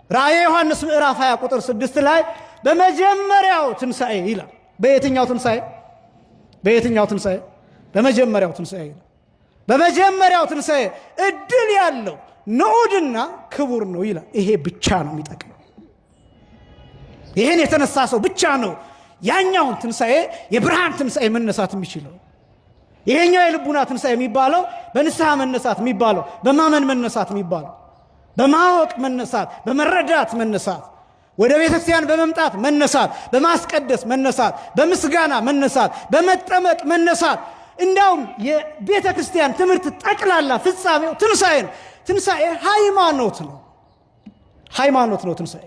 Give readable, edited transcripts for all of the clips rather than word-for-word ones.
ራእየ ዮሐንስ ምዕራፍ 20 ቁጥር 6 ላይ በመጀመሪያው ትንሣኤ ይላል። በየትኛው ትንሣኤ? በየትኛው ትንሣኤ? በመጀመሪያው ትንሣኤ ይላል። በመጀመሪያው ትንሣኤ እድል ያለው ንዑድና ክቡር ነው ይላል። ይሄ ብቻ ነው የሚጠቅመው። ይሄን የተነሳ ሰው ብቻ ነው ያኛውን ትንሣኤ የብርሃን ትንሣኤ መነሳት የሚችለው። ይሄኛው የልቡና ትንሣኤ የሚባለው በንስሐ መነሳት የሚባለው፣ በማመን መነሳት የሚባለው፣ በማወቅ መነሳት፣ በመረዳት መነሳት፣ ወደ ቤተክርስቲያን በመምጣት መነሳት፣ በማስቀደስ መነሳት፣ በምስጋና መነሳት፣ በመጠመቅ መነሳት። እንዳውም የቤተ ክርስቲያን ትምህርት ጠቅላላ ፍጻሜው ትንሣኤ ነው። ትንሣኤ ሃይማኖት ነው። ሃይማኖት ነው ትንሣኤ።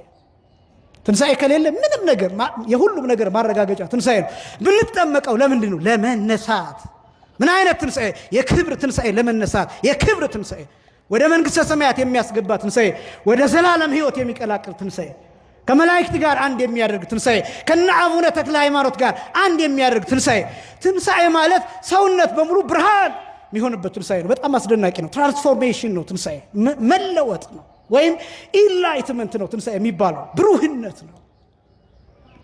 ትንሣኤ ከሌለ ምንም ነገር የሁሉም ነገር ማረጋገጫ ትንሣኤ ነው። ብንጠመቀው ለምንድን ነው? ለመነሳት። ምን አይነት ትንሣኤ? የክብር ትንሣኤ። ለመነሳት የክብር ትንሣኤ፣ ወደ መንግሥተ ሰማያት የሚያስገባ ትንሣኤ፣ ወደ ዘላለም ሕይወት የሚቀላቅል ትንሣኤ፣ ከመላእክት ጋር አንድ የሚያደርግ ትንሣኤ፣ ከነ አቡነ ተክለ ሃይማኖት ጋር አንድ የሚያደርግ ትንሣኤ። ትንሣኤ ማለት ሰውነት በሙሉ ብርሃን የሚሆንበት ትንሣኤ ነው። በጣም አስደናቂ ነው። ትራንስፎርሜሽን ነው ትንሣኤ። መለወጥ ነው ወይም ኢንላይትመንት ነው ትንሣኤ የሚባለው። ብሩህነት ነው።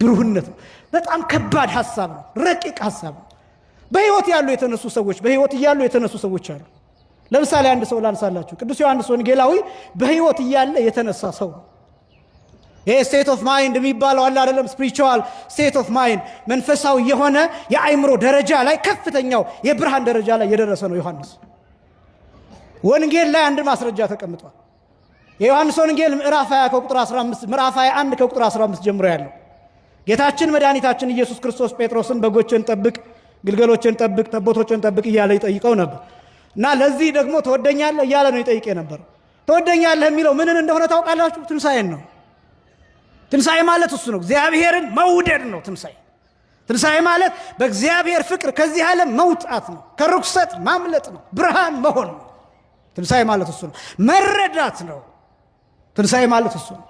ብሩህነት ነው። በጣም ከባድ ሐሳብ ነው። ረቂቅ ሐሳብ ነው። በሕይወት ያሉ የተነሱ ሰዎች፣ በሕይወት እያሉ የተነሱ ሰዎች አሉ። ለምሳሌ አንድ ሰው ላንሳላችሁ። ቅዱስ ዮሐንስ ወንጌላዊ በሕይወት እያለ የተነሳ ሰው ነው። ይሄ ስቴት ኦፍ ማይንድ የሚባለው አለ አይደለም? ስፒሪቹዋል ስቴት ኦፍ ማይንድ፣ መንፈሳዊ የሆነ የአእምሮ ደረጃ ላይ ከፍተኛው የብርሃን ደረጃ ላይ የደረሰ ነው ዮሐንስ። ወንጌል ላይ አንድ ማስረጃ ተቀምጧል። የዮሐንስ ወንጌል ምዕራፍ 20 ከቁጥር 15 ምዕራፍ 21 ከቁጥር 15 ጀምሮ ያለው ጌታችን መድኃኒታችን ኢየሱስ ክርስቶስ ጴጥሮስን በጎችን ጠብቅ፣ ግልገሎችን ጠብቅ፣ ጠቦቶችን ጠብቅ እያለ ይጠይቀው ነበር እና ለዚህ ደግሞ ትወደኛለህ እያለ ነው ይጠይቅ ነበር። ትወደኛለህ የሚለው ምንን እንደሆነ ታውቃላችሁ? ትንሣኤን ነው። ትንሣኤ ማለት እሱ ነው። እግዚአብሔርን መውደድ ነው ትንሣኤ። ትንሣኤ ማለት በእግዚአብሔር ፍቅር ከዚህ ዓለም መውጣት ነው። ከርኩሰት ማምለጥ ነው። ብርሃን መሆን ነው። ትንሣኤ ማለት እሱ ነው። መረዳት ነው። ትንሣኤ ማለት እሱ ነው።